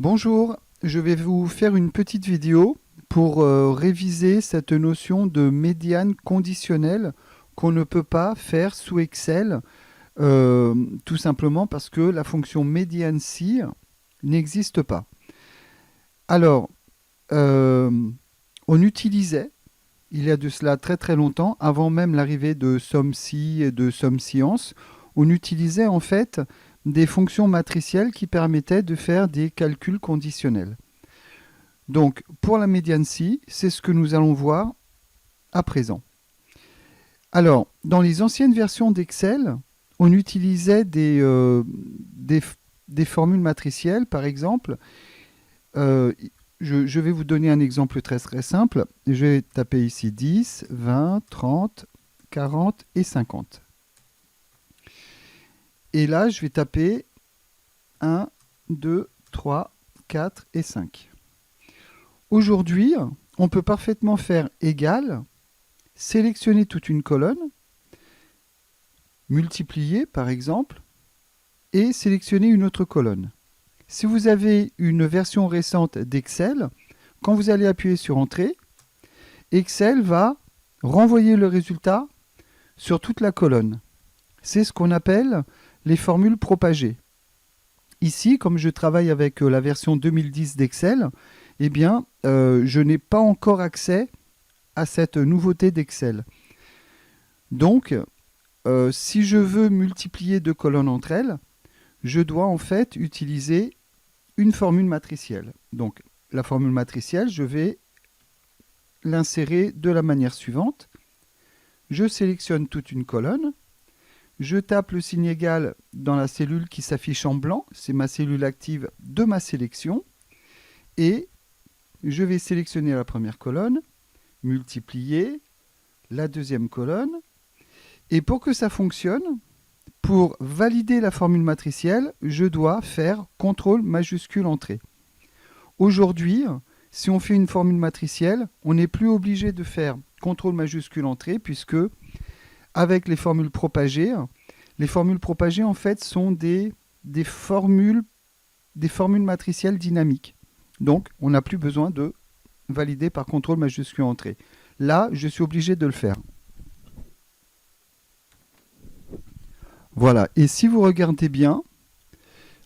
Bonjour, je vais vous faire une petite vidéo pour réviser cette notion de médiane conditionnelle qu'on ne peut pas faire sous Excel, tout simplement parce que la fonction median-c n'existe pas. Alors, euh, on utilisait, il y a de cela très très longtemps, avant même l'arrivée de SOMSI et de SOMScience, on utilisait en fait des fonctions matricielles qui permettaient de faire des calculs conditionnels. Donc, pour la médiane C, c'est ce que nous allons voir à présent. Alors, dans les anciennes versions d'Excel, on utilisait des formules matricielles, par exemple. Euh, je vais vous donner un exemple très très simple. Je vais taper ici 10, 20, 30, 40 et 50. Et là, je vais taper 1, 2, 3, 4 et 5. Aujourd'hui, on peut parfaitement faire égal, sélectionner toute une colonne, multiplier par exemple, et sélectionner une autre colonne. Si vous avez une version récente d'Excel, quand vous allez appuyer sur Entrée, Excel va renvoyer le résultat sur toute la colonne. C'est ce qu'on appelle les formules propagées. Ici, comme je travaille avec la version 2010 d'Excel, eh bien, je n'ai pas encore accès à cette nouveauté d'Excel. Donc, si je veux multiplier deux colonnes entre elles, je dois en fait utiliser une formule matricielle. Donc, la formule matricielle, je vais l'insérer de la manière suivante. Je sélectionne toute une colonne. Je tape le signe égal dans la cellule qui s'affiche en blanc. C'est ma cellule active de ma sélection. Et je vais sélectionner la première colonne, multiplier la deuxième colonne. Et pour que ça fonctionne, pour valider la formule matricielle, je dois faire CTRL majuscule entrée. Aujourd'hui, si on fait une formule matricielle, on n'est plus obligé de faire CTRL majuscule entrée puisque avec les formules propagées en fait sont des formules matricielles dynamiques. Donc, on n'a plus besoin de valider par CTRL majuscule entrée. Là, je suis obligé de le faire. Voilà, et si vous regardez bien,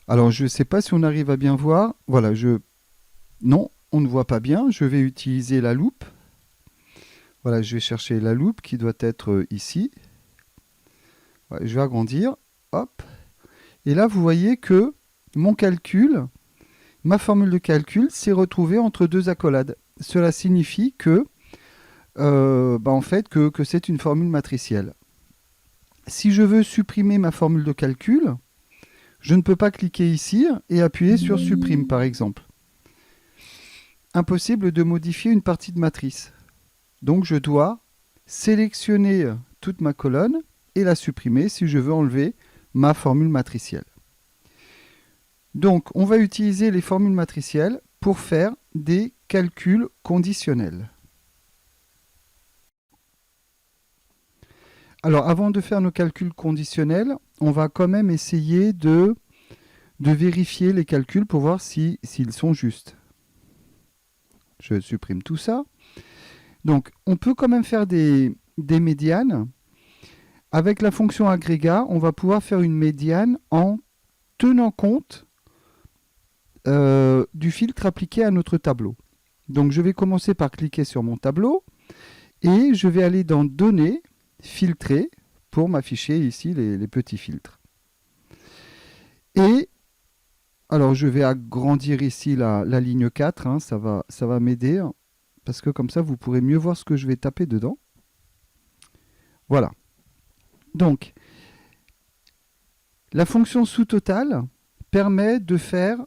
alors je ne sais pas si on arrive à bien voir, voilà, non, on ne voit pas bien, je vais utiliser la loupe. Voilà, je vais chercher la loupe qui doit être ici. Voilà, je vais agrandir, hop, et là vous voyez que mon calcul, ma formule de calcul s'est retrouvée entre deux accolades. Cela signifie que, en fait, que c'est une formule matricielle. Si je veux supprimer ma formule de calcul, je ne peux pas cliquer ici et appuyer sur supprime par exemple. Impossible de modifier une partie de matrice. Donc je dois sélectionner toute ma colonne et la supprimer si je veux enlever ma formule matricielle. Donc on va utiliser les formules matricielles pour faire des calculs conditionnels. Alors avant de faire nos calculs conditionnels, on va quand même essayer de vérifier les calculs pour voir s'ils sont justes. Je supprime tout ça. Donc on peut quand même faire des médianes. Avec la fonction agrégat, on va pouvoir faire une médiane en tenant compte du filtre appliqué à notre tableau. Donc je vais commencer par cliquer sur mon tableau et je vais aller dans Données, Filtrer, pour m'afficher ici les petits filtres. Et alors je vais agrandir ici la ligne 4, hein, ça va m'aider, parce que comme ça vous pourrez mieux voir ce que je vais taper dedans. Voilà. Donc, la fonction sous-totale permet de faire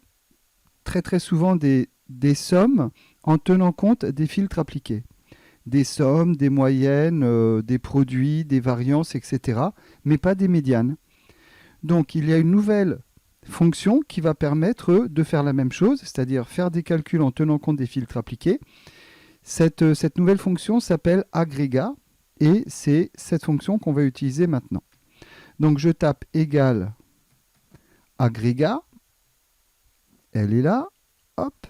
très très souvent des sommes en tenant compte des filtres appliqués. Des sommes, des moyennes, des produits, des variances, etc. Mais pas des médianes. Donc il y a une nouvelle fonction qui va permettre de faire la même chose, c'est-à-dire faire des calculs en tenant compte des filtres appliqués. Cette nouvelle fonction s'appelle agrégat et c'est cette fonction qu'on va utiliser maintenant. Donc je tape égal agrégat, elle est là, hop,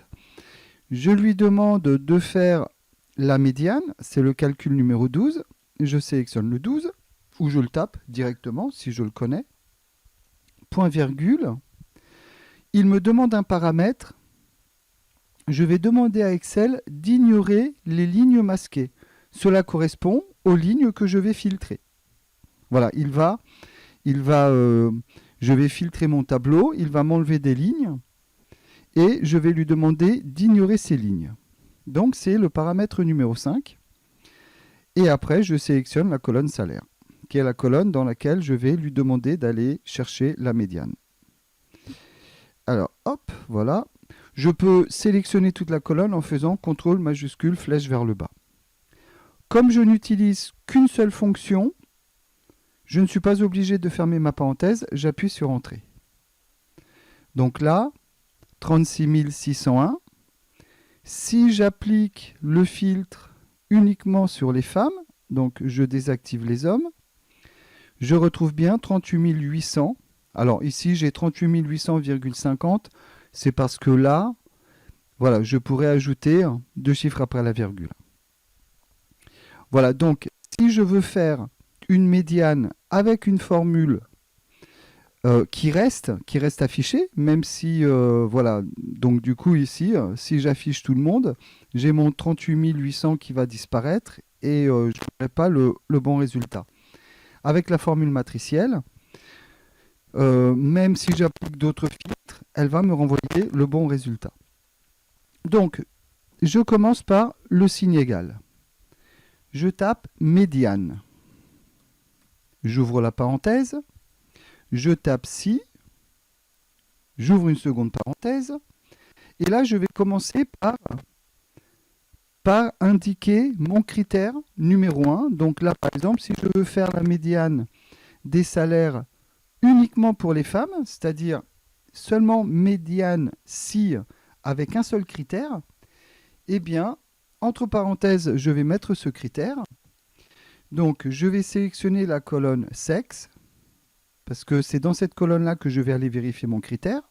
je lui demande de faire la médiane, c'est le calcul numéro 12. Je sélectionne le 12, ou je le tape directement si je le connais. Point virgule. Il me demande un paramètre. Je vais demander à Excel d'ignorer les lignes masquées. Cela correspond aux lignes que je vais filtrer. Voilà, je vais filtrer mon tableau, il va m'enlever des lignes et je vais lui demander d'ignorer ces lignes. Donc c'est le paramètre numéro 5. Et après, je sélectionne la colonne salaire, qui est la colonne dans laquelle je vais lui demander d'aller chercher la médiane. Alors, hop, voilà. Je peux sélectionner toute la colonne en faisant CTRL majuscule flèche vers le bas. Comme je n'utilise qu'une seule fonction, je ne suis pas obligé de fermer ma parenthèse, j'appuie sur Entrée. Donc là, 36 601. Si j'applique le filtre uniquement sur les femmes, donc je désactive les hommes, je retrouve bien 38 800. Alors ici, j'ai 38 800,50. C'est parce que là, voilà, je pourrais ajouter 2 chiffres après la virgule. Voilà, donc si je veux faire une médiane avec une formule qui reste affichée, même si, voilà, donc du coup ici, si j'affiche tout le monde, j'ai mon 38 800 qui va disparaître et je n'aurai pas le bon résultat. Avec la formule matricielle, même si j'applique d'autres filtres, elle va me renvoyer le bon résultat. Donc, je commence par le signe égal. Je tape médiane. J'ouvre la parenthèse. Je tape si. J'ouvre une seconde parenthèse. Et là, je vais commencer par indiquer mon critère numéro 1. Donc là, par exemple, si je veux faire la médiane des salaires uniquement pour les femmes, c'est-à-dire seulement médiane si avec un seul critère, eh bien, entre parenthèses, je vais mettre ce critère. Donc, je vais sélectionner la colonne sexe, parce que c'est dans cette colonne-là que je vais aller vérifier mon critère.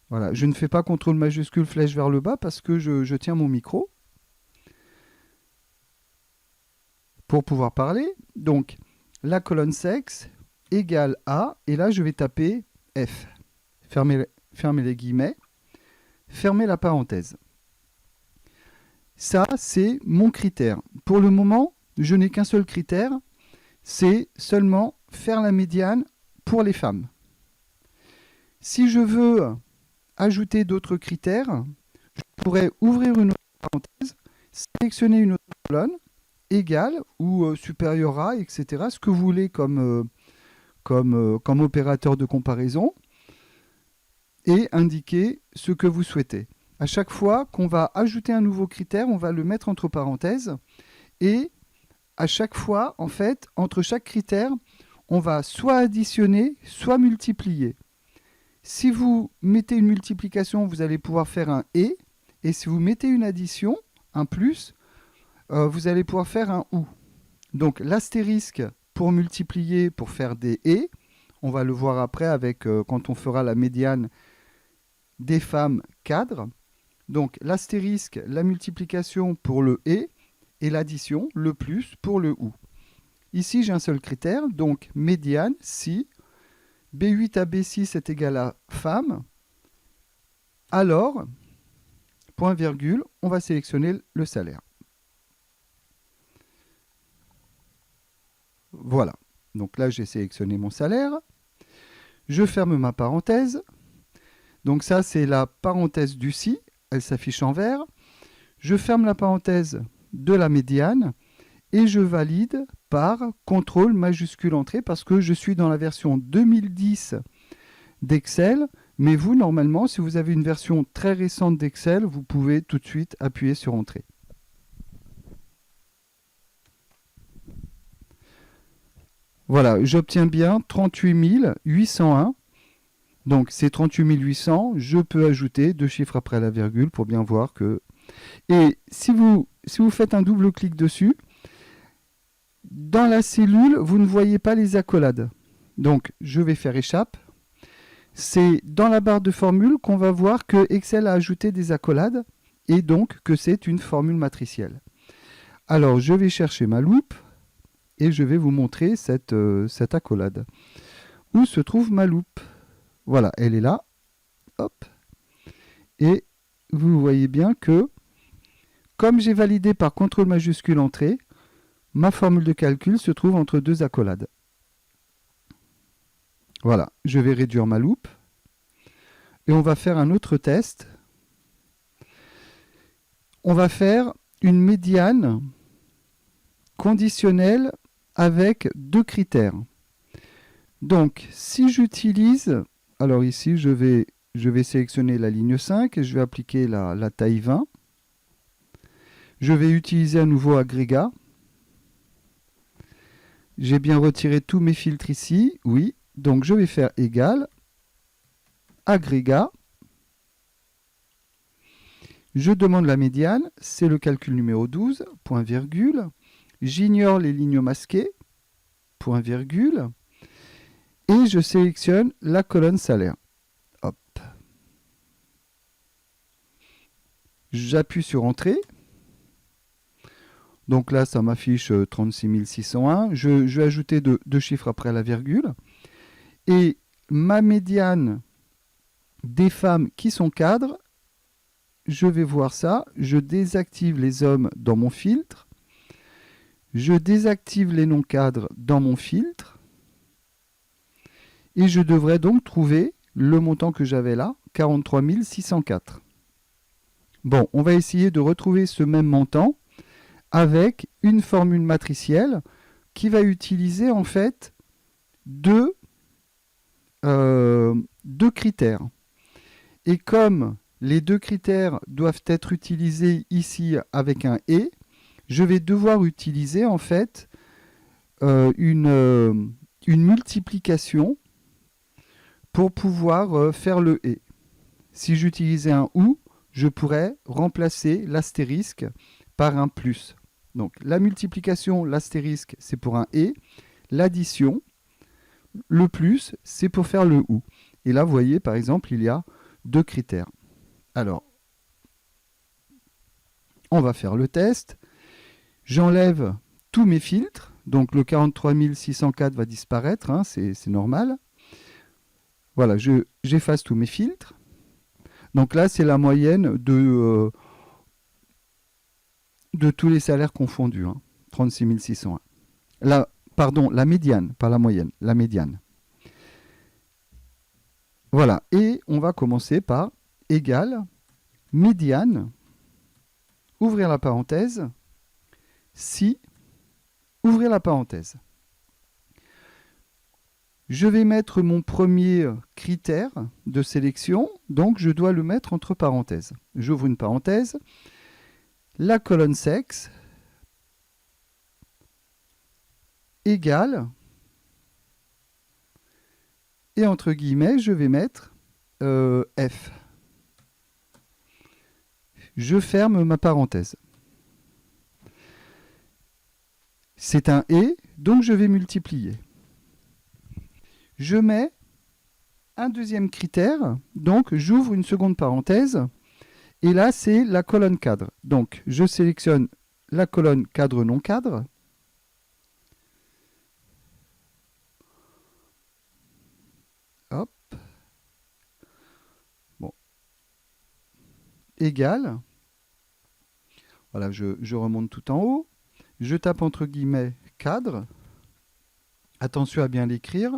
Voilà, je ne fais pas CTRL majuscule flèche vers le bas parce que je tiens mon micro pour pouvoir parler. Donc, la colonne sexe égale A, et là, je vais taper F. Fermez les guillemets, fermez la parenthèse. Ça, c'est mon critère. Pour le moment, je n'ai qu'un seul critère, c'est seulement faire la médiane pour les femmes. Si je veux ajouter d'autres critères, je pourrais ouvrir une autre parenthèse, sélectionner une autre colonne, égale ou supérieur à, etc. Ce que vous voulez comme opérateur de comparaison, et indiquer ce que vous souhaitez. À chaque fois qu'on va ajouter un nouveau critère, on va le mettre entre parenthèses, et à chaque fois, en fait, entre chaque critère, on va soit additionner, soit multiplier. Si vous mettez une multiplication, vous allez pouvoir faire un et si vous mettez une addition, un plus, vous allez pouvoir faire un ou. Donc l'astérisque pour multiplier, pour faire des et, on va le voir après avec quand on fera la médiane des femmes cadres. Donc l'astérisque, la multiplication pour le et l'addition, le plus pour le ou. Ici, j'ai un seul critère, donc médiane, si B8 à B6 est égal à femme, alors, point virgule, on va sélectionner le salaire. Voilà, donc là j'ai sélectionné mon salaire. Je ferme ma parenthèse. Donc ça, c'est la parenthèse du si, elle s'affiche en vert. Je ferme la parenthèse de la médiane et je valide par CTRL majuscule entrée parce que je suis dans la version 2010 d'Excel. Mais vous, normalement, si vous avez une version très récente d'Excel, vous pouvez tout de suite appuyer sur Entrée. Voilà, j'obtiens bien 38 801. Donc c'est 38 800. Je peux ajouter 2 chiffres après la virgule pour bien voir que... Et si vous faites un double clic dessus, dans la cellule, vous ne voyez pas les accolades. Donc je vais faire échappe. C'est dans la barre de formule qu'on va voir que Excel a ajouté des accolades et donc que c'est une formule matricielle. Alors, je vais chercher ma loupe et je vais vous montrer cette accolade. Où se trouve ma loupe? Voilà, elle est là. Hop. Et vous voyez bien que, comme j'ai validé par CTRL majuscule entrée, ma formule de calcul se trouve entre deux accolades. Voilà, je vais réduire ma loupe. Et on va faire un autre test. On va faire une médiane conditionnelle avec deux critères. Donc, si j'utilise, alors ici, je vais sélectionner la ligne 5 et je vais appliquer la taille 20. Je vais utiliser à nouveau agrégat. J'ai bien retiré tous mes filtres ici, oui. Donc, je vais faire égal, agrégat. Je demande la médiane, c'est le calcul numéro 12, point virgule. J'ignore les lignes masquées, point virgule. Et je sélectionne la colonne salaire. Hop. J'appuie sur Entrée. Donc là, ça m'affiche 36 601. Je vais ajouter deux chiffres après la virgule. Et ma médiane des femmes qui sont cadres, je vais voir ça. Je désactive les hommes dans mon filtre. Je désactive les non-cadres dans mon filtre. Et je devrais donc trouver le montant que j'avais là, 43 604. Bon, on va essayer de retrouver ce même montant avec une formule matricielle qui va utiliser en fait deux critères. Et comme les deux critères doivent être utilisés ici avec un « et », je vais devoir utiliser en fait une multiplication pour pouvoir faire le « et ». Si j'utilisais un « ou », je pourrais remplacer l'astérisque par un « plus ». Donc la multiplication, l'astérisque, c'est pour un « et ». L'addition, le plus, c'est pour faire le « ou ». Et là, vous voyez, par exemple, il y a deux critères. Alors, on va faire le test. J'enlève tous mes filtres. Donc le 43 604 va disparaître, hein, c'est normal. Voilà, j'efface tous mes filtres. Donc là, c'est la moyenne de tous les salaires confondus. Hein, 36 601. Là, pardon, la médiane, pas la moyenne, la médiane. Voilà, et on va commencer par égal, médiane, ouvrir la parenthèse, si, ouvrir la parenthèse. Je vais mettre mon premier critère de sélection, donc je dois le mettre entre parenthèses. J'ouvre une parenthèse, la colonne sexe égale, et entre guillemets, je vais mettre F. Je ferme ma parenthèse. C'est un « et », donc je vais multiplier. Je mets un deuxième critère, donc j'ouvre une seconde parenthèse, et là c'est la colonne cadre. Donc je sélectionne la colonne cadre non cadre. Hop. Bon. Égal. Voilà, je remonte tout en haut. Je tape entre guillemets cadre. Attention à bien l'écrire.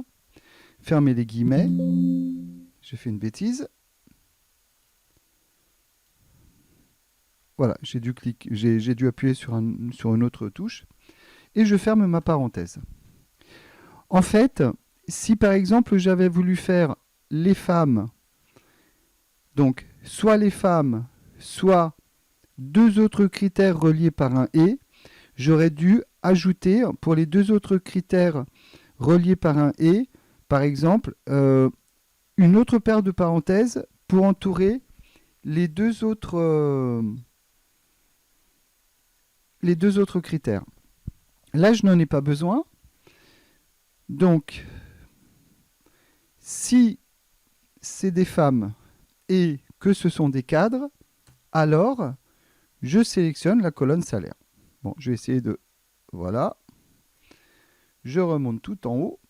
Fermez les guillemets. J'ai fait une bêtise. Voilà, j'ai dû appuyer sur une autre touche. Et je ferme ma parenthèse. En fait, si par exemple j'avais voulu faire les femmes, donc soit les femmes, soit deux autres critères reliés par un « et », j'aurais dû ajouter pour les deux autres critères reliés par un « et », par exemple, une autre paire de parenthèses pour entourer les deux autres critères. Là, je n'en ai pas besoin. Donc, si c'est des femmes et que ce sont des cadres, alors je sélectionne la colonne salaire. Bon, je vais essayer de... Voilà. Je remonte tout en haut.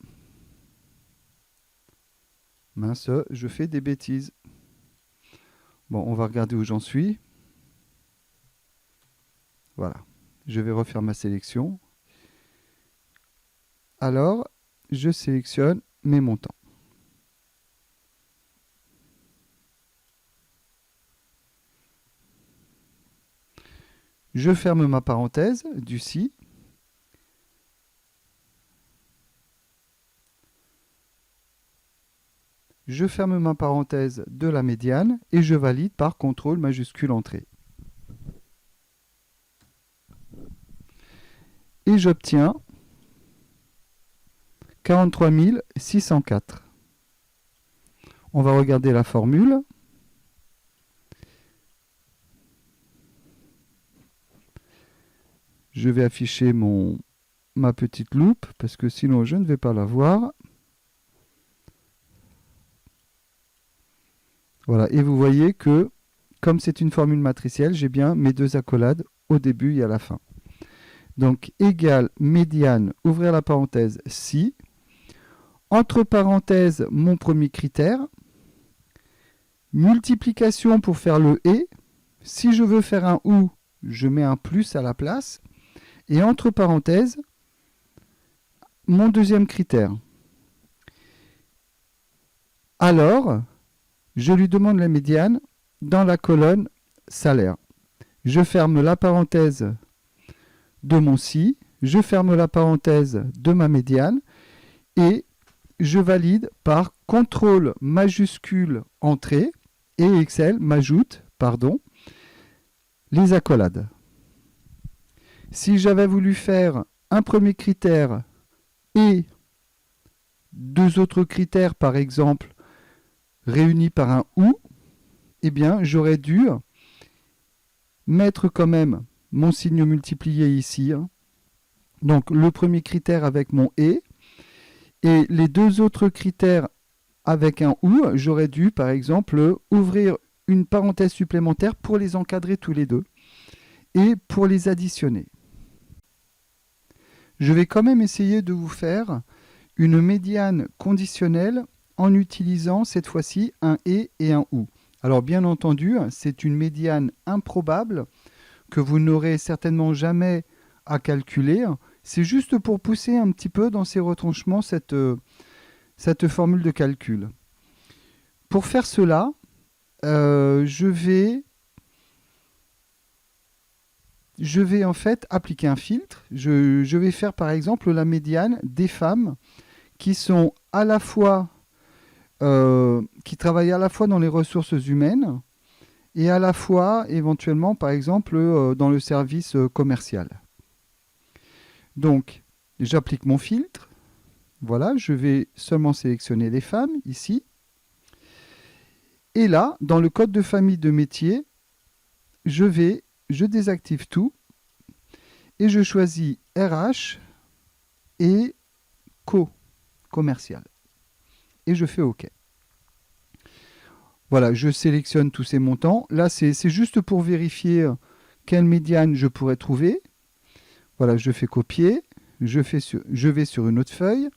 Mince, je fais des bêtises. Bon, on va regarder où j'en suis. Voilà. Je vais refaire ma sélection. Alors, je sélectionne mes montants. Je ferme ma parenthèse du si. Je ferme ma parenthèse de la médiane et je valide par CTRL majuscule entrée. Et j'obtiens 43 604. On va regarder la formule. Je vais afficher ma petite loupe parce que sinon je ne vais pas la voir. Voilà, et vous voyez que comme c'est une formule matricielle, j'ai bien mes deux accolades au début et à la fin. Donc égale médiane, ouvrir la parenthèse, si. Entre parenthèses, mon premier critère. Multiplication pour faire le et. Si je veux faire un ou, je mets un plus à la place. Et entre parenthèses, mon deuxième critère. Alors, je lui demande la médiane dans la colonne salaire. Je ferme la parenthèse de mon si, je ferme la parenthèse de ma médiane et je valide par CTRL majuscule entrée et Excel m'ajoute, les accolades. Si j'avais voulu faire un premier critère et deux autres critères, par exemple, réunis par un ou, eh bien, j'aurais dû mettre quand même mon signe multiplié ici. Donc, le premier critère avec mon et les deux autres critères avec un ou, j'aurais dû, par exemple, ouvrir une parenthèse supplémentaire pour les encadrer tous les deux et pour les additionner. Je vais quand même essayer de vous faire une médiane conditionnelle en utilisant cette fois-ci un et un ou. Alors bien entendu, c'est une médiane improbable que vous n'aurez certainement jamais à calculer. C'est juste pour pousser un petit peu dans ses retranchements cette formule de calcul. Pour faire cela, je vais en fait appliquer un filtre. Je vais faire par exemple la médiane des femmes qui sont à la fois qui travaillent à la fois dans les ressources humaines et à la fois éventuellement par exemple dans le service commercial. Donc j'applique mon filtre. Voilà, je vais seulement sélectionner les femmes ici. Et là, dans le code de famille de métier, je désactive tout et je choisis RH et commercial. Et je fais OK. Voilà, je sélectionne tous ces montants. Là, c'est juste pour vérifier quelle médiane je pourrais trouver. Voilà, je fais copier. Je vais sur une autre feuille.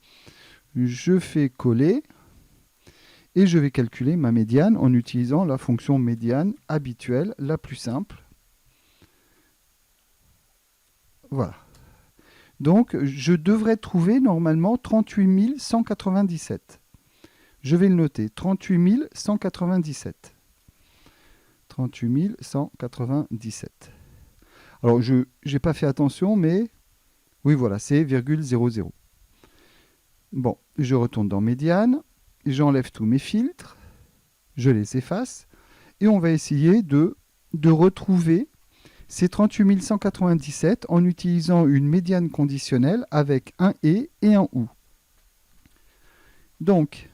Je fais coller. Et je vais calculer ma médiane en utilisant la fonction médiane habituelle, la plus simple. Voilà. Donc, je devrais trouver normalement 38 197. Je vais le noter, 38 197. 38 197. Alors, je n'ai pas fait attention, mais oui, voilà, c'est ,00. Bon, je retourne dans médiane. J'enlève tous mes filtres, je les efface, et on va essayer de retrouver ces 38 197 en utilisant une médiane conditionnelle avec un et un ou. Donc,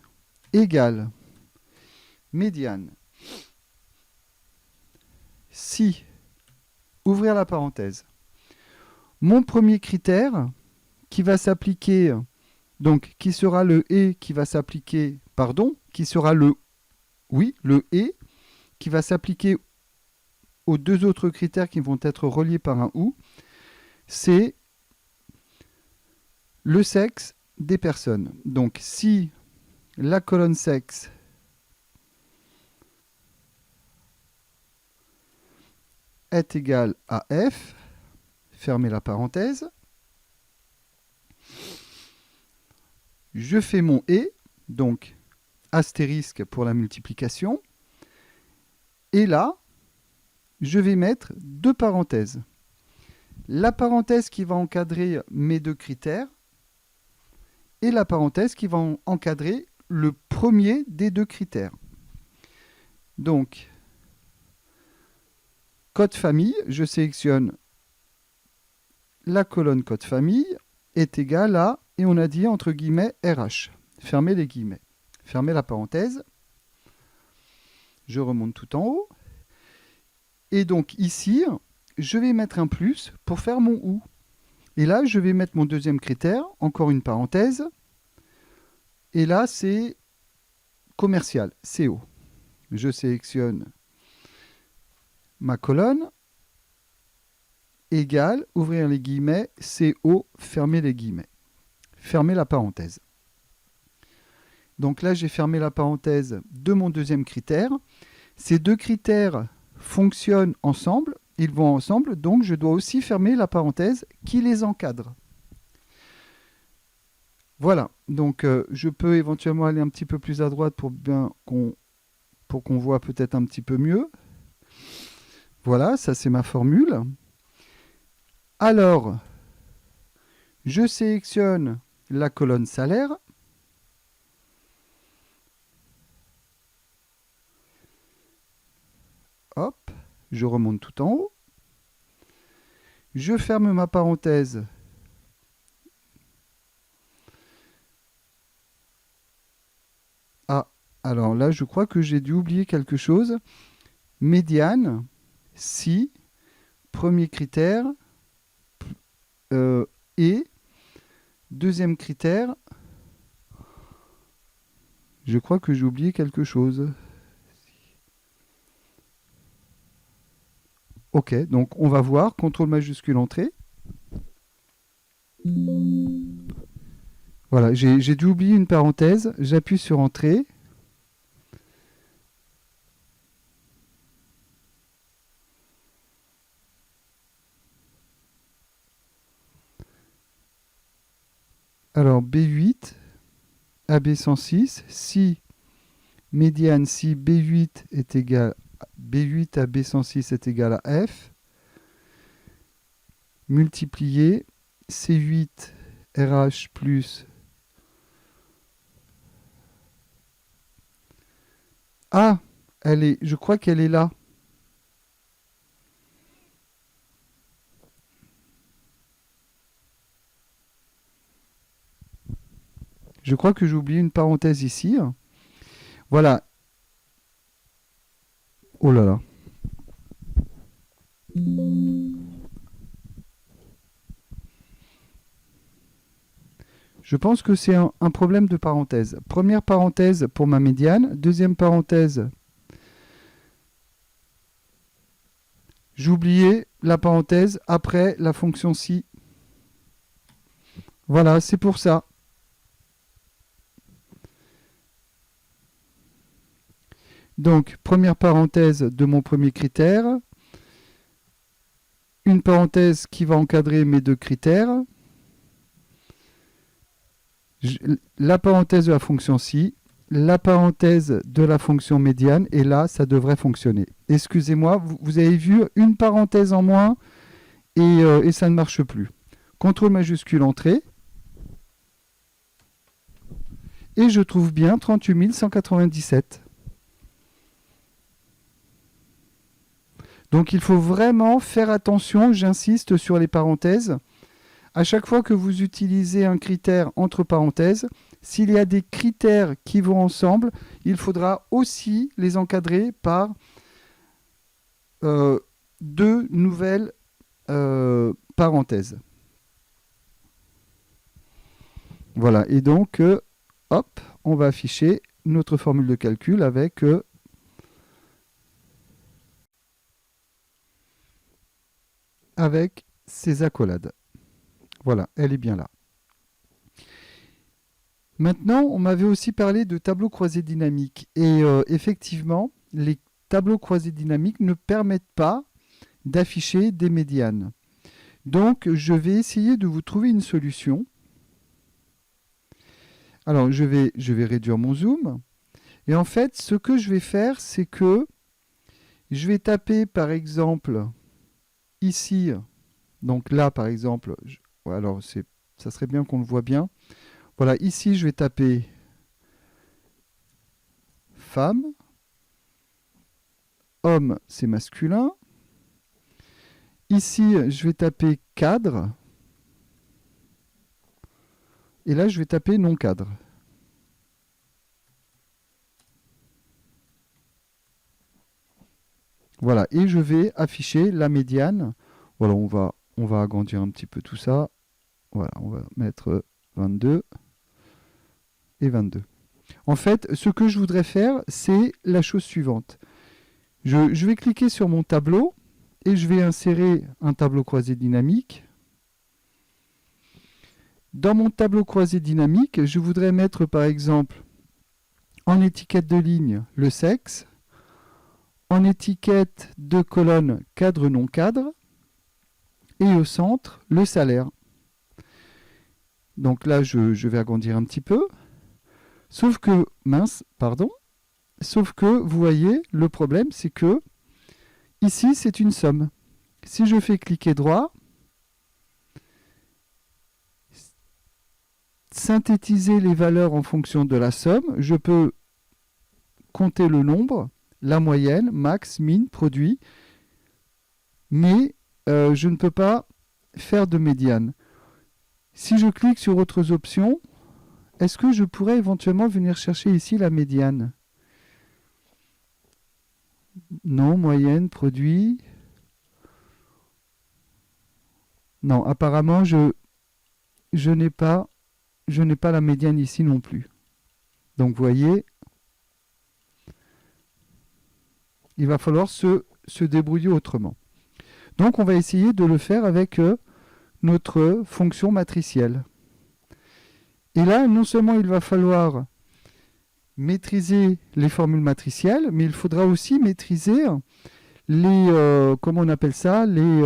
égale médiane, si, ouvrir la parenthèse, mon premier critère qui va s'appliquer, donc qui sera le et qui va s'appliquer, qui sera le Oui, le « et » qui va s'appliquer aux deux autres critères qui vont être reliés par un « ou », c'est le sexe des personnes. Donc, si la colonne sexe est égale à F, fermez la parenthèse, je fais mon « et », donc astérisque pour la multiplication, et là, je vais mettre deux parenthèses. La parenthèse qui va encadrer mes deux critères et la parenthèse qui va encadrer le premier des deux critères. Donc, code famille, je sélectionne la colonne code famille est égale à, et on a dit entre guillemets RH. Fermez les guillemets. Fermez la parenthèse. Je remonte tout en haut. Et donc ici, je vais mettre un plus pour faire mon OU. Et là, je vais mettre mon deuxième critère, encore une parenthèse. Et là, c'est commercial, CO. Je sélectionne ma colonne, égale, ouvrir les guillemets, CO, fermer les guillemets. Fermer la parenthèse. Donc là, j'ai fermé la parenthèse de mon deuxième critère. Ces deux critères fonctionnent ensemble, ils vont ensemble, donc je dois aussi fermer la parenthèse qui les encadre. Voilà, donc je peux éventuellement aller un petit peu plus à droite pour qu'on voit peut-être un petit peu mieux. Voilà, ça c'est ma formule. Alors, je sélectionne la colonne salaire. Hop, je remonte tout en haut. Je ferme ma parenthèse. Ah, alors là, je crois que j'ai dû oublier quelque chose. Médiane, si, premier critère, et deuxième critère, je crois que j'ai oublié quelque chose. Ok, donc on va voir, CTRL majuscule entrée. Voilà, j'ai dû oublier une parenthèse, j'appuie sur entrée. Alors B8, AB106, si médiane, si B8 est égal B8 à B106 est égal à F, multiplié C8 RH plus... Ah, je crois qu'elle est là. Je crois que j'ai oublié une parenthèse ici. Voilà. Oh là là. Je pense que c'est un problème de parenthèse. Première parenthèse pour ma médiane. Deuxième parenthèse. J'ai oublié la parenthèse après la fonction si. Voilà, c'est pour ça. Donc, première parenthèse de mon premier critère. Une parenthèse qui va encadrer mes deux critères. La parenthèse de la fonction si, la parenthèse de la fonction médiane, et là, ça devrait fonctionner. Excusez-moi, vous avez vu une parenthèse en moins, et ça ne marche plus. CTRL majuscule entrée, et je trouve bien 38 197. Donc il faut vraiment faire attention, j'insiste sur les parenthèses. À chaque fois que vous utilisez un critère entre parenthèses, s'il y a des critères qui vont ensemble, il faudra aussi les encadrer par deux nouvelles parenthèses. Voilà, et donc, hop, on va afficher notre formule de calcul avec avec ces accolades. Voilà, elle est bien là. Maintenant, on m'avait aussi parlé de tableaux croisés dynamiques. Et effectivement, les tableaux croisés dynamiques ne permettent pas d'afficher des médianes. Donc, je vais essayer de vous trouver une solution. Alors, je vais réduire mon zoom. Et en fait, ce que je vais faire, c'est que je vais taper, par exemple, ici. Donc là, par exemple, alors ça serait bien qu'on le voit bien. Voilà, ici, je vais taper femme. Homme, c'est masculin. Ici, je vais taper cadre. Et là, je vais taper non cadre. Voilà, et je vais afficher la médiane. Voilà, on va agrandir un petit peu tout ça. Voilà, on va mettre 22 et 22. En fait, ce que je voudrais faire, c'est la chose suivante. Je vais cliquer sur mon tableau et je vais insérer un tableau croisé dynamique. Dans mon tableau croisé dynamique, je voudrais mettre par exemple en étiquette de ligne le sexe, en étiquette de colonne cadre non cadre et au centre le salaire. Donc là, je vais agrandir un petit peu. Sauf que, sauf que vous voyez, le problème c'est que ici c'est une somme. Si je fais cliquer droit, synthétiser les valeurs en fonction de la somme, je peux compter le nombre, la moyenne, max, min, produit, mais je ne peux pas faire de médiane. Si je clique sur autres options, est-ce que je pourrais éventuellement venir chercher ici la médiane? Non, moyenne, produit. Non, apparemment, je n'ai pas la médiane ici non plus. Donc, vous voyez, il va falloir se débrouiller autrement. Donc, on va essayer de le faire avec notre fonction matricielle. Et là, non seulement il va falloir maîtriser les formules matricielles, mais il faudra aussi maîtriser les, comment on appelle ça, les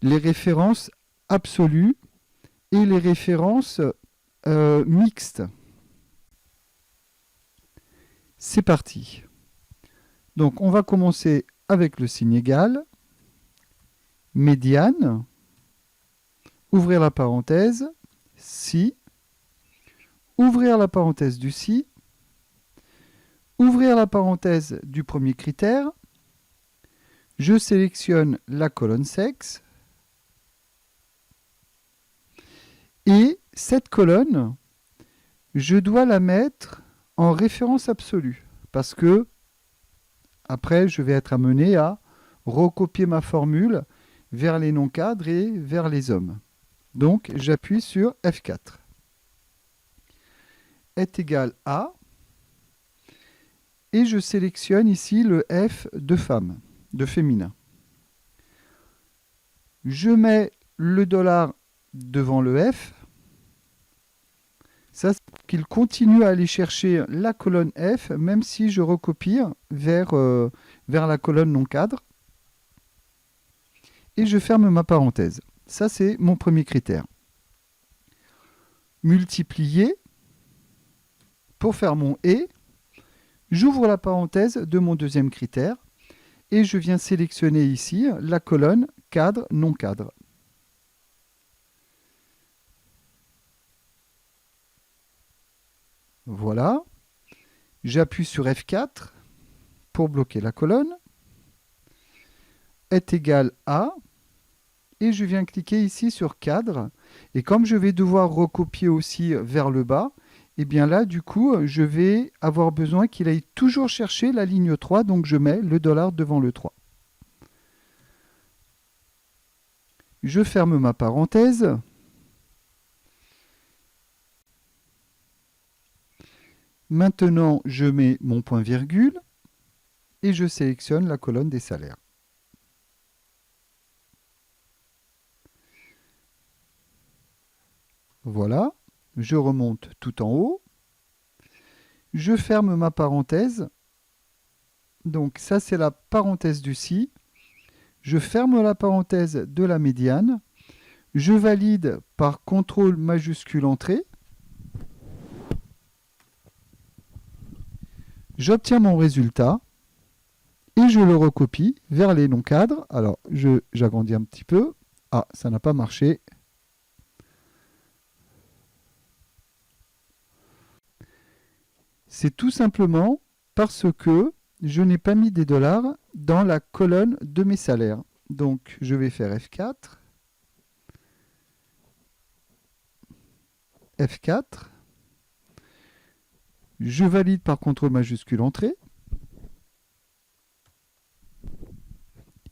références absolues et les références mixtes. C'est parti. Donc, on va commencer avec le signe égal, médiane, ouvrir la parenthèse, si, ouvrir la parenthèse du si, ouvrir la parenthèse du premier critère, je sélectionne la colonne sexe, et cette colonne, je dois la mettre en référence absolue, parce que après, je vais être amené à recopier ma formule vers les non-cadres et vers les hommes. Donc, j'appuie sur F4. Est égal à, et je sélectionne ici le F de femme, de féminin. Je mets le dollar devant le F. Ça, c'est pour qu'il continue à aller chercher la colonne F, même si je recopie vers la colonne non cadre. Et je ferme ma parenthèse. Ça, c'est mon premier critère. Multiplier. Pour faire mon et, j'ouvre la parenthèse de mon deuxième critère et je viens sélectionner ici la colonne cadre, non cadre. Voilà. J'appuie sur F4 pour bloquer la colonne. Est égal à, et je viens cliquer ici sur cadre. Et comme je vais devoir recopier aussi vers le bas, et bien là, du coup, je vais avoir besoin qu'il aille toujours chercher la ligne 3, donc je mets le dollar devant le 3. Je ferme ma parenthèse. Maintenant, je mets mon point virgule et je sélectionne la colonne des salaires. Voilà. Je remonte tout en haut. Je ferme ma parenthèse. Donc ça, c'est la parenthèse du si. Je ferme la parenthèse de la médiane. Je valide par CTRL majuscule entrée. J'obtiens mon résultat et je le recopie vers les non-cadres. Alors, j'agrandis un petit peu. Ah, ça n'a pas marché. C'est tout simplement parce que je n'ai pas mis des dollars dans la colonne de mes salaires. Donc, je vais faire F4. F4. Je valide par CTRL majuscule entrée.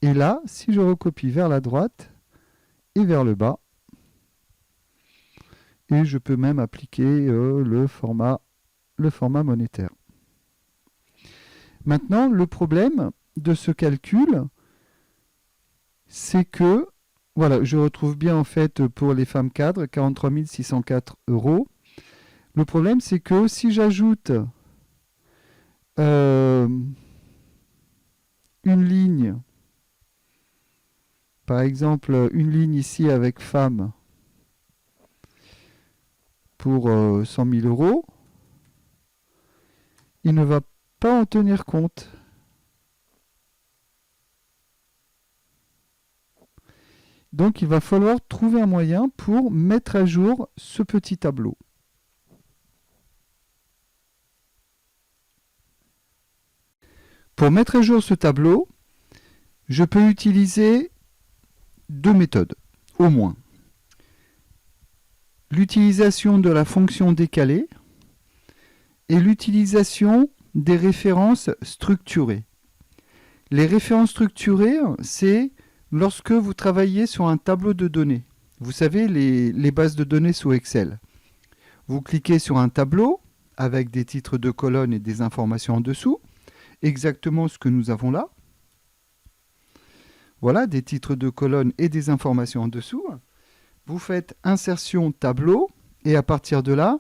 Et là, si je recopie vers la droite et vers le bas, et je peux même appliquer le format monétaire. Maintenant, le problème de ce calcul, c'est que, voilà, je retrouve bien en fait pour les femmes cadres, 43 604 €. Le problème, c'est que si j'ajoute une ligne, par exemple une ligne ici avec femmes pour 100 000 €, il ne va pas en tenir compte. Donc il va falloir trouver un moyen pour mettre à jour ce petit tableau. Pour mettre à jour ce tableau, je peux utiliser deux méthodes, au moins. L'utilisation de la fonction décalée et l'utilisation des références structurées. Les références structurées, c'est lorsque vous travaillez sur un tableau de données. Vous savez, les bases de données sous Excel. Vous cliquez sur un tableau avec des titres de colonnes et des informations en dessous. Exactement ce que nous avons là. Voilà, des titres de colonnes et des informations en dessous. Vous faites insertion tableau et à partir de là,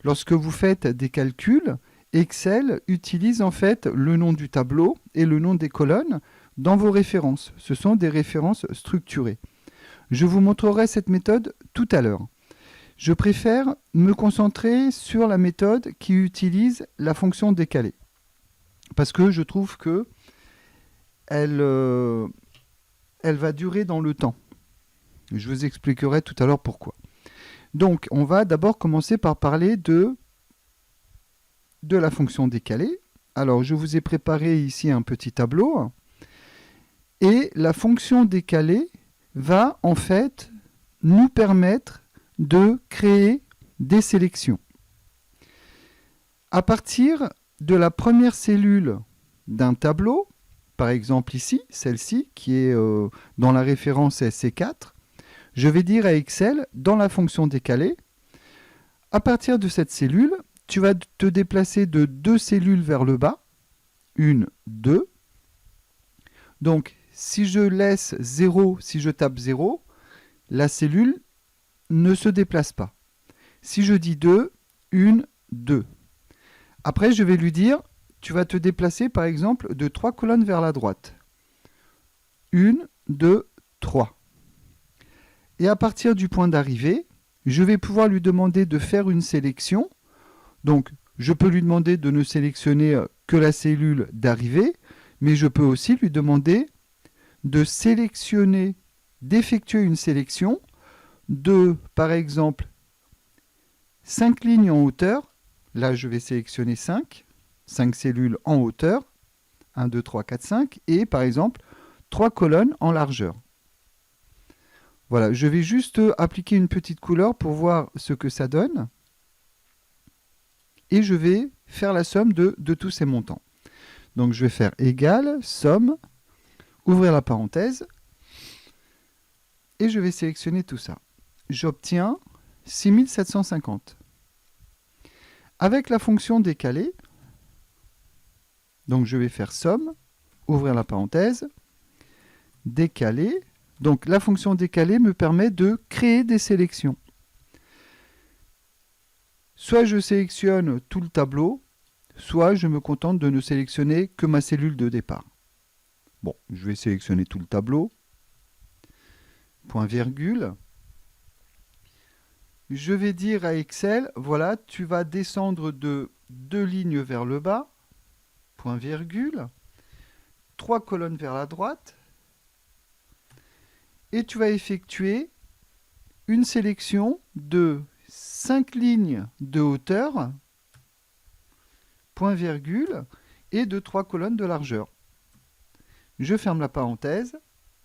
lorsque vous faites des calculs, Excel utilise en fait le nom du tableau et le nom des colonnes dans vos références. Ce sont des références structurées. Je vous montrerai cette méthode tout à l'heure. Je préfère me concentrer sur la méthode qui utilise la fonction décalée. Parce que je trouve que elle va durer dans le temps. Je vous expliquerai tout à l'heure pourquoi. Donc, on va d'abord commencer par parler de la fonction décalée. Alors, je vous ai préparé ici un petit tableau. Et la fonction décalée va en fait nous permettre de créer des sélections. À partir de la première cellule d'un tableau, par exemple ici, celle-ci, qui est dans la référence C4, je vais dire à Excel, dans la fonction décalée, à partir de cette cellule, tu vas te déplacer de 2 cellules vers le bas, 1, 2. Donc, si je laisse 0, si je tape 0, la cellule ne se déplace pas. Si je dis 2, 1, 2. Après, je vais lui dire, tu vas te déplacer par exemple de 3 colonnes vers la droite. 1, 2, 3. Et à partir du point d'arrivée, je vais pouvoir lui demander de faire une sélection. Donc, je peux lui demander de ne sélectionner que la cellule d'arrivée, mais je peux aussi lui demander de sélectionner, d'effectuer une sélection de, par exemple, 5 lignes en hauteur. Là, je vais sélectionner 5 cellules en hauteur, 1, 2, 3, 4, 5, et par exemple, 3 colonnes en largeur. Voilà, je vais juste appliquer une petite couleur pour voir ce que ça donne. Et je vais faire la somme de tous ces montants. Donc, je vais faire égal, somme, ouvrir la parenthèse, et je vais sélectionner tout ça. J'obtiens 6750. Avec la fonction décalée, donc je vais faire somme, ouvrir la parenthèse, décaler. Donc la fonction décalée me permet de créer des sélections. Soit je sélectionne tout le tableau, soit je me contente de ne sélectionner que ma cellule de départ. Bon, je vais sélectionner tout le tableau. Point virgule. Je vais dire à Excel, voilà, tu vas descendre de 2 lignes vers le bas, point virgule, 3 colonnes vers la droite, et tu vas effectuer une sélection de 5 lignes de hauteur, point virgule, et de 3 colonnes de largeur. Je ferme la parenthèse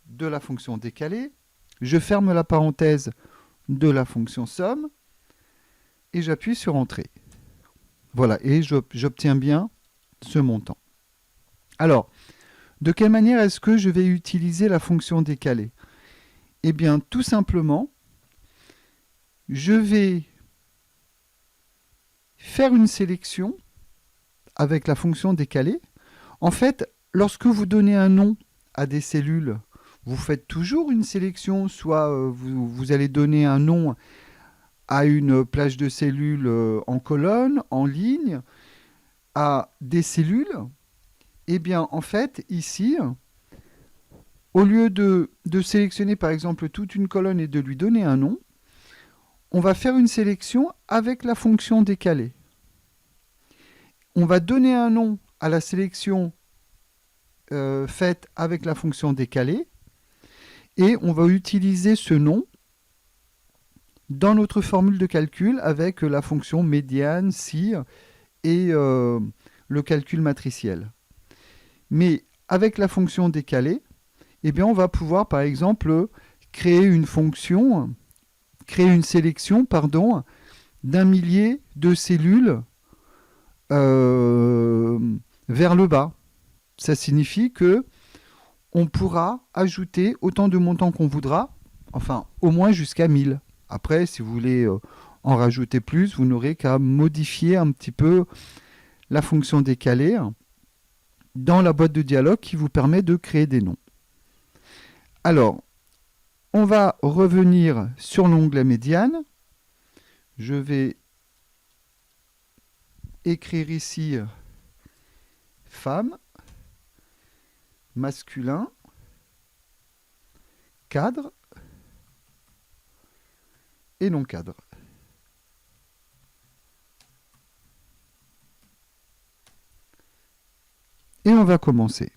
de la fonction décalée, je ferme la parenthèse de la fonction somme, et j'appuie sur Entrée. Voilà, et j'obtiens bien ce montant. Alors, de quelle manière est-ce que je vais utiliser la fonction décalée? Eh bien, tout simplement, je vais faire une sélection avec la fonction décalée. En fait, lorsque vous donnez un nom à des cellules, vous faites toujours une sélection, soit vous allez donner un nom à une plage de cellules en colonne, en ligne, à des cellules. Eh bien, en fait, ici, au lieu de sélectionner par exemple toute une colonne et de lui donner un nom, on va faire une sélection avec la fonction décalée. On va donner un nom à la sélection faite avec la fonction décalée et on va utiliser ce nom dans notre formule de calcul avec la fonction médiane, si et le calcul matriciel. Mais avec la fonction décalée, eh bien, on va pouvoir par exemple créer une sélection d'un millier de cellules vers le bas. Ça signifie que on pourra ajouter autant de montants qu'on voudra, enfin au moins jusqu'à 1000. Après, si vous voulez en rajouter plus, vous n'aurez qu'à modifier un petit peu la fonction décalée dans la boîte de dialogue qui vous permet de créer des noms. Alors, on va revenir sur l'onglet médiane. Je vais écrire ici femme, masculin, cadre et non cadre. Et on va commencer.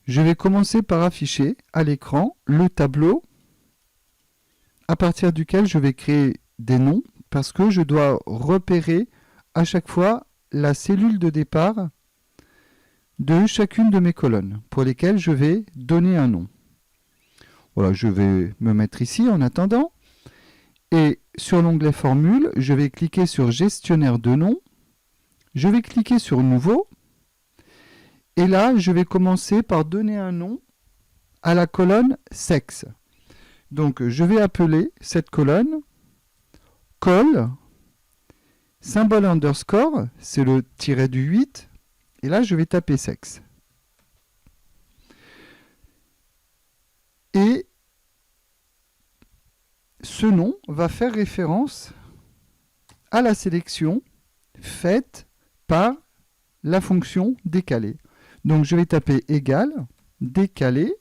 Je vais commencer par afficher à l'écran le tableau à partir duquel je vais créer des noms parce que je dois repérer à chaque fois la cellule de départ de chacune de mes colonnes pour lesquelles je vais donner un nom. Voilà, je vais me mettre ici en attendant et sur l'onglet formule, je vais cliquer sur gestionnaire de noms, je vais cliquer sur nouveau et là je vais commencer par donner un nom à la colonne sexe. Donc je vais appeler cette colonne col, symbole underscore, c'est le tiret du 8, et là je vais taper sexe. Et ce nom va faire référence à la sélection faite par la fonction décalée. Donc je vais taper égal, décalé.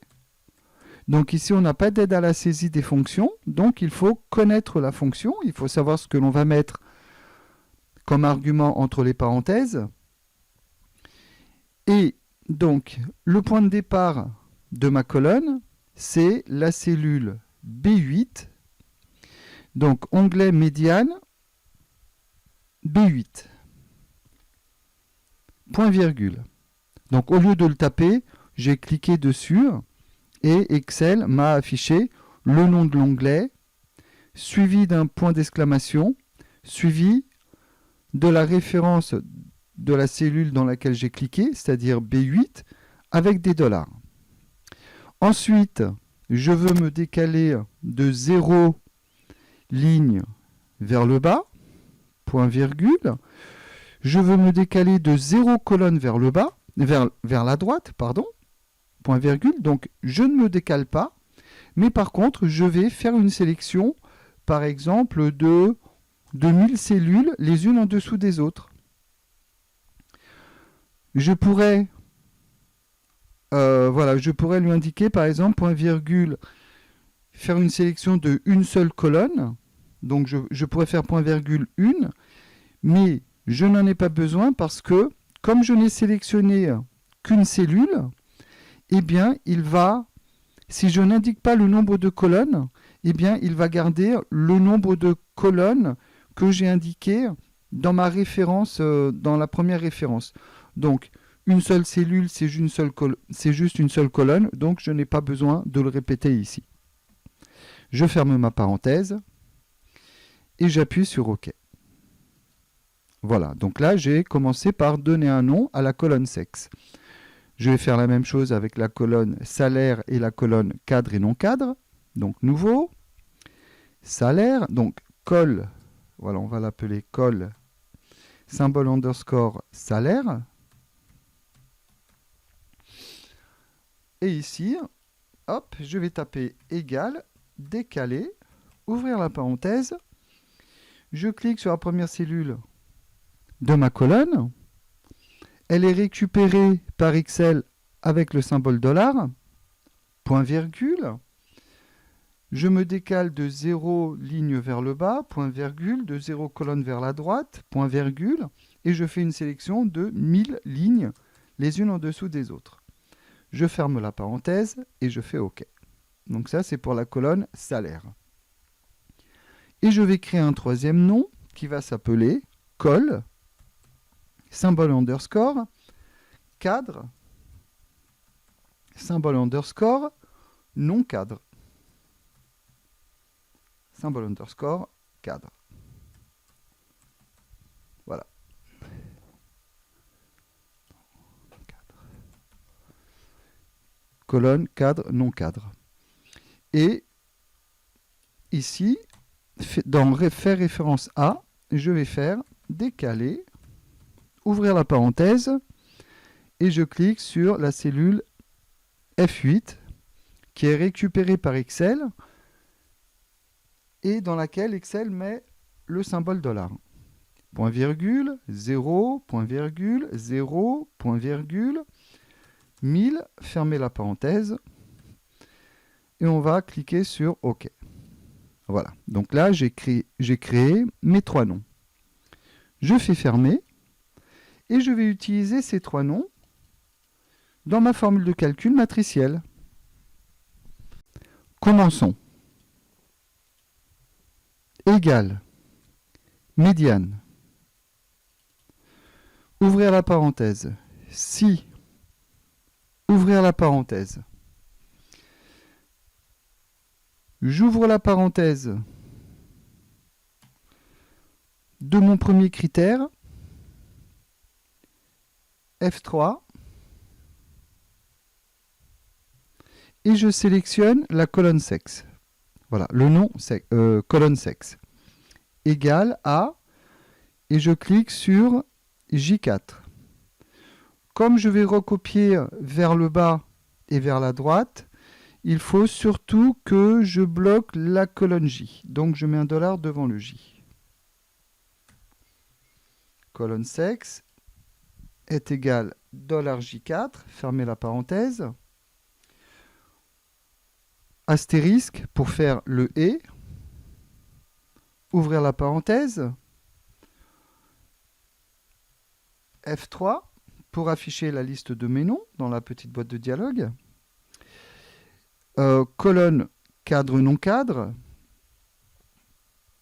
Donc ici on n'a pas d'aide à la saisie des fonctions, donc il faut connaître la fonction, il faut savoir ce que l'on va mettre comme argument entre les parenthèses. Et donc le point de départ de ma colonne, c'est la cellule B8. Donc onglet médiane, B8. Point virgule. Donc au lieu de le taper, j'ai cliqué dessus et Excel m'a affiché le nom de l'onglet, suivi d'un point d'exclamation, suivi de la référence de la cellule dans laquelle j'ai cliqué, c'est-à-dire B8, avec des $. Ensuite, je veux me décaler de 0 ligne vers le bas, point virgule. Je veux me décaler de 0 colonne vers le bas, vers la droite, pardon, point virgule. Donc je ne me décale pas, mais par contre je vais faire une sélection par exemple, de 1000 cellules les unes en dessous des autres. Je pourrais, je pourrais lui indiquer, par exemple, point virgule, faire une sélection de une seule colonne. Donc, je pourrais faire point virgule 1, mais je n'en ai pas besoin parce que, comme je n'ai sélectionné qu'une cellule, eh bien, si je n'indique pas le nombre de colonnes, eh bien, il va garder le nombre de colonnes que j'ai indiqué dans ma référence, dans la première référence. Donc, une seule cellule, c'est juste une seule colonne, donc je n'ai pas besoin de le répéter ici. Je ferme ma parenthèse et j'appuie sur OK. Voilà, donc là, j'ai commencé par donner un nom à la colonne sexe. Je vais faire la même chose avec la colonne salaire et la colonne cadre et non cadre. Donc, nouveau, salaire, donc col, voilà, on va l'appeler col, symbole underscore salaire. Et ici, hop, je vais taper égal, décaler, ouvrir la parenthèse. Je clique sur la première cellule de ma colonne. Elle est récupérée par Excel avec le symbole $, point virgule. Je me décale de 0 ligne vers le bas, point virgule, de 0 colonne vers la droite, point virgule, et je fais une sélection de 1000 lignes, les unes en dessous des autres. Je ferme la parenthèse et je fais OK. Donc ça, c'est pour la colonne salaire. Et je vais créer un troisième nom qui va s'appeler col, symbole underscore, cadre, symbole underscore, non cadre. Symbole underscore, cadre. Voilà. Colonne, cadre, non cadre. Et ici, dans faire référence à, je vais faire décaler, ouvrir la parenthèse, et je clique sur la cellule F8 qui est récupérée par Excel et dans laquelle Excel met le symbole $. Point virgule, 0, point virgule, 0, point virgule, 1000, fermez la parenthèse et on va cliquer sur OK. Voilà, donc là j'ai créé mes trois noms. Je fais fermer et je vais utiliser ces trois noms dans ma formule de calcul matricielle. Commençons. Égal, médiane, ouvrir la parenthèse, si, ouvrir la parenthèse. J'ouvre la parenthèse de mon premier critère, F3, et je sélectionne la colonne sexe. Voilà, le nom colonne sexe égale à, et je clique sur J4. Comme je vais recopier vers le bas et vers la droite, il faut surtout que je bloque la colonne J. Donc je mets un $ devant le J. Colonne sexe est égal $J4, fermez la parenthèse. Astérisque pour faire le et, ouvrir la parenthèse, F3 pour afficher la liste de mes noms dans la petite boîte de dialogue, colonne cadre non cadre,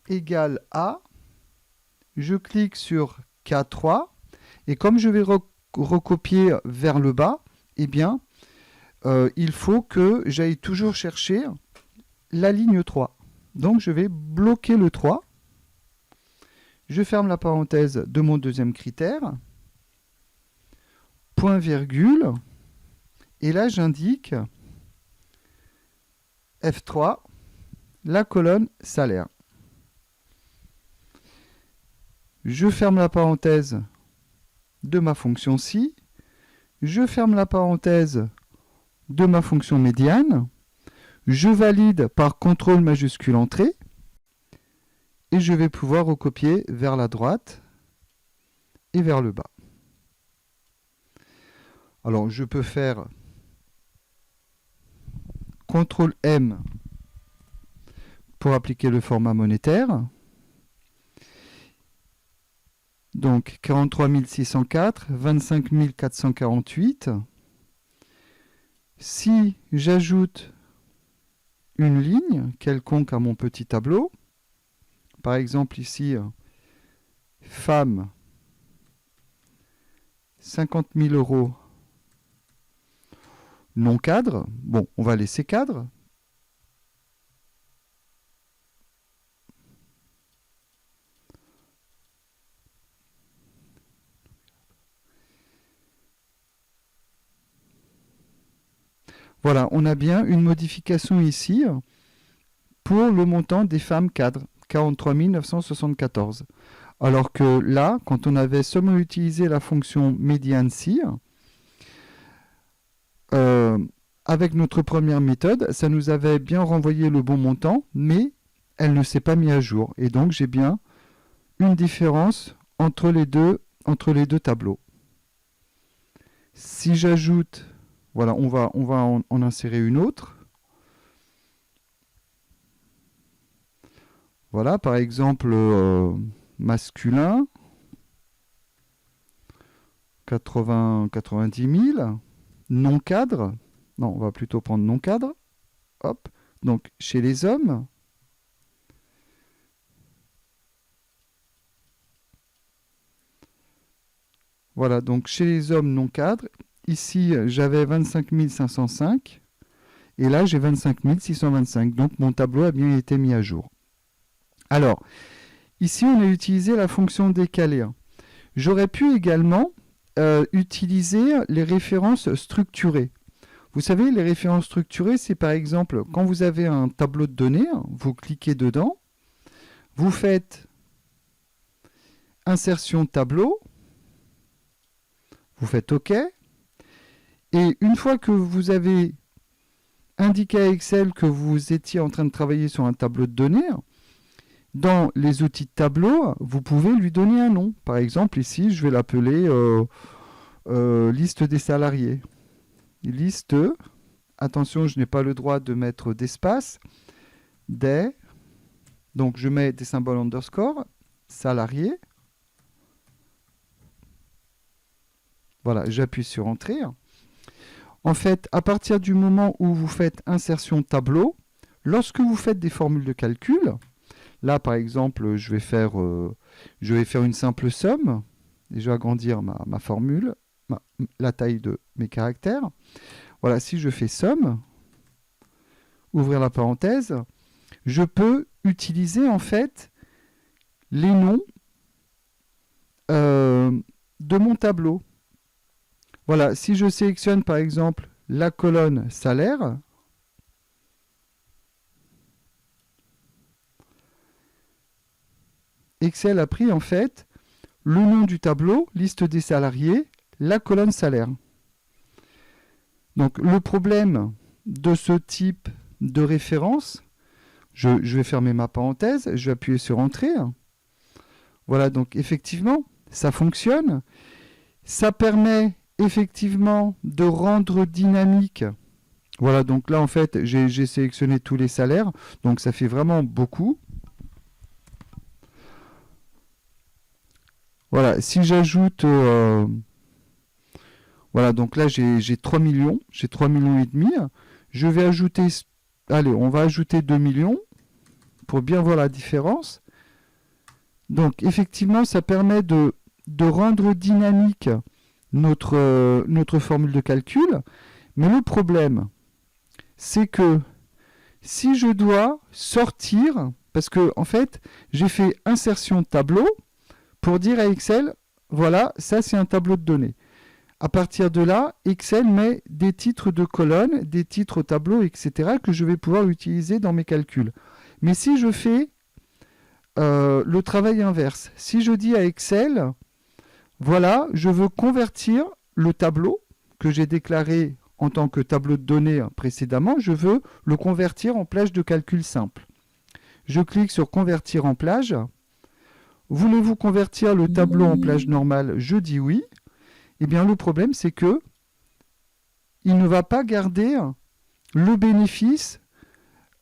égale à, je clique sur K3, et comme je vais recopier vers le bas, eh bien, il faut que j'aille toujours chercher la ligne 3. Donc je vais bloquer le 3. Je ferme la parenthèse de mon deuxième critère. Point virgule. Et là j'indique F3, la colonne salaire. Je ferme la parenthèse de ma fonction si. Je ferme la parenthèse de ma fonction médiane, je valide par CTRL majuscule entrée, et je vais pouvoir recopier vers la droite et vers le bas. Alors je peux faire CTRL M pour appliquer le format monétaire. Donc 43 604, 25 448. Si j'ajoute une ligne quelconque à mon petit tableau, par exemple ici, femme, 50 000 euros, non cadre, bon, on va laisser cadre. Voilà, on a bien une modification ici pour le montant des femmes cadres, 43 974. Alors que là, quand on avait seulement utilisé la fonction median-ci, avec notre première méthode, ça nous avait bien renvoyé le bon montant, mais elle ne s'est pas mise à jour. Et donc, j'ai bien une différence entre les deux tableaux. Si j'ajoute, voilà, on va en insérer une autre. Voilà, par exemple, masculin, 90 000, non cadre, non, on va plutôt prendre non cadre, hop, donc chez les hommes, voilà, donc chez les hommes non cadres, ici j'avais 25 505, et là j'ai 25 625, donc mon tableau a bien été mis à jour. Alors, ici on a utilisé la fonction décaler. J'aurais pu également utiliser les références structurées. Vous savez, les références structurées, c'est par exemple, quand vous avez un tableau de données, vous cliquez dedans, vous faites insertion tableau, vous faites OK, et une fois que vous avez indiqué à Excel que vous étiez en train de travailler sur un tableau de données, dans les outils de tableau, vous pouvez lui donner un nom. Par exemple, ici, je vais l'appeler liste des salariés. Liste, attention, je n'ai pas le droit de mettre d'espace, des, donc je mets des symboles underscore, salariés. Voilà, j'appuie sur Entrée. En fait, à partir du moment où vous faites insertion tableau, lorsque vous faites des formules de calcul, là par exemple, je vais faire une simple somme, et je vais agrandir ma formule, la taille de mes caractères. Voilà, si je fais somme, ouvrir la parenthèse, je peux utiliser en fait les noms de mon tableau. Voilà, si je sélectionne par exemple la colonne salaire, Excel a pris en fait le nom du tableau, liste des salariés, la colonne salaire. Donc le problème de ce type de référence, je vais fermer ma parenthèse, je vais appuyer sur Entrée. Voilà, donc effectivement, ça fonctionne. Ça permet effectivement de rendre dynamique. Voilà, donc là en fait, j'ai sélectionné tous les salaires, donc ça fait vraiment beaucoup. Voilà, si j'ajoute... voilà, donc là j'ai 3 millions, j'ai 3 millions et demi. Je vais ajouter... Allez, on va ajouter 2 millions pour bien voir la différence. Donc effectivement, ça permet de rendre dynamique notre formule de calcul. Mais le problème, c'est que si je dois sortir, parce que en fait, j'ai fait insertion tableau pour dire à Excel, voilà, ça c'est un tableau de données. À partir de là, Excel met des titres de colonnes, des titres tableaux, etc. que je vais pouvoir utiliser dans mes calculs. Mais si je fais le travail inverse, si je dis à Excel, voilà, je veux convertir le tableau que j'ai déclaré en tant que tableau de données précédemment, je veux le convertir en plage de calcul simple. Je clique sur convertir en plage. Voulez-vous convertir le tableau en plage normale? Je dis oui. Eh bien, le problème, c'est que il ne va pas garder le bénéfice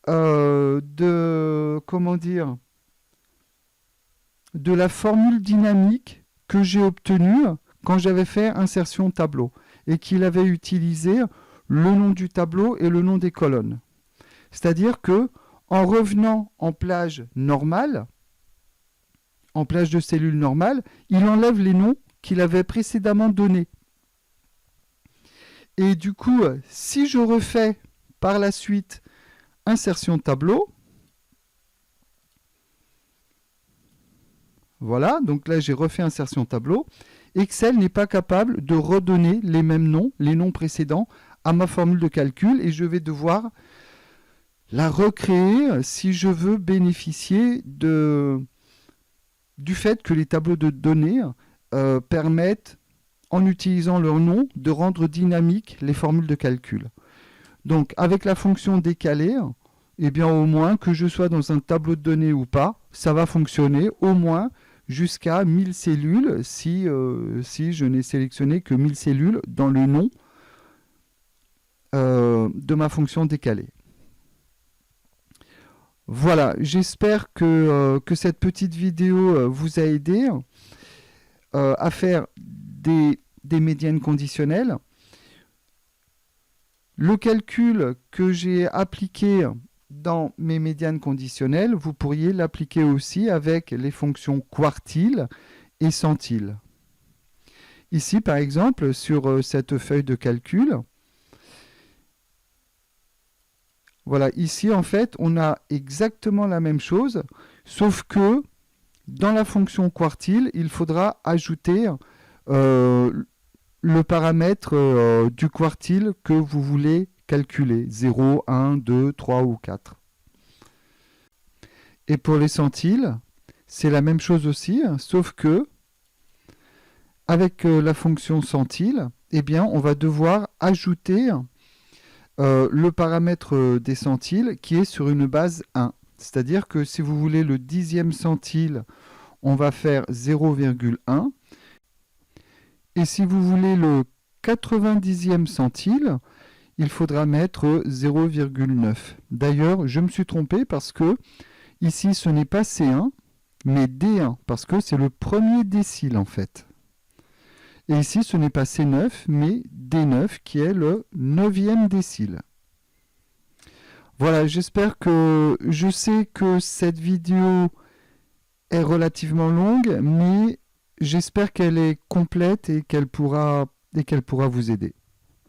de la formule dynamique que j'ai obtenue quand j'avais fait insertion tableau et qu'il avait utilisé le nom du tableau et le nom des colonnes. C'est-à-dire que en revenant en plage normale, en plage de cellules normale, il enlève les noms qu'il avait précédemment donnés. Et du coup, si je refais par la suite insertion tableau, voilà, donc là j'ai refait insertion tableau, Excel n'est pas capable de redonner les mêmes noms, les noms précédents, à ma formule de calcul, et je vais devoir la recréer si je veux bénéficier du fait que les tableaux de données permettent, en utilisant leur nom, de rendre dynamiques les formules de calcul. Donc avec la fonction décaler, eh bien au moins que je sois dans un tableau de données ou pas, ça va fonctionner au moins jusqu'à 1000 cellules si je n'ai sélectionné que 1000 cellules dans le nom de ma fonction décaler. Voilà, j'espère que cette petite vidéo vous a aidé à faire des médianes conditionnelles. Le calcul que j'ai appliqué dans mes médianes conditionnelles, vous pourriez l'appliquer aussi avec les fonctions quartile et centile. Ici, par exemple, sur cette feuille de calcul, voilà, ici, en fait, on a exactement la même chose, sauf que dans la fonction quartile, il faudra ajouter le paramètre du quartile que vous voulez calculer, 0, 1, 2, 3 ou 4. Et pour les centiles, c'est la même chose aussi, sauf que avec la fonction centile, eh bien, on va devoir ajouter le paramètre des centiles qui est sur une base 1. C'est-à-dire que si vous voulez le 10e centile, on va faire 0,1. Et si vous voulez le 90e centile, il faudra mettre 0,9. D'ailleurs, je me suis trompé parce que ici, ce n'est pas C1, mais D1, parce que c'est le premier décile en fait. Et ici, ce n'est pas C9, mais D9, qui est le 9e décile. Voilà, j'espère que... Je sais que cette vidéo est relativement longue, mais j'espère qu'elle est complète et qu'elle pourra vous aider.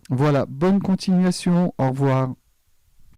Voilà, bonne continuation, au revoir.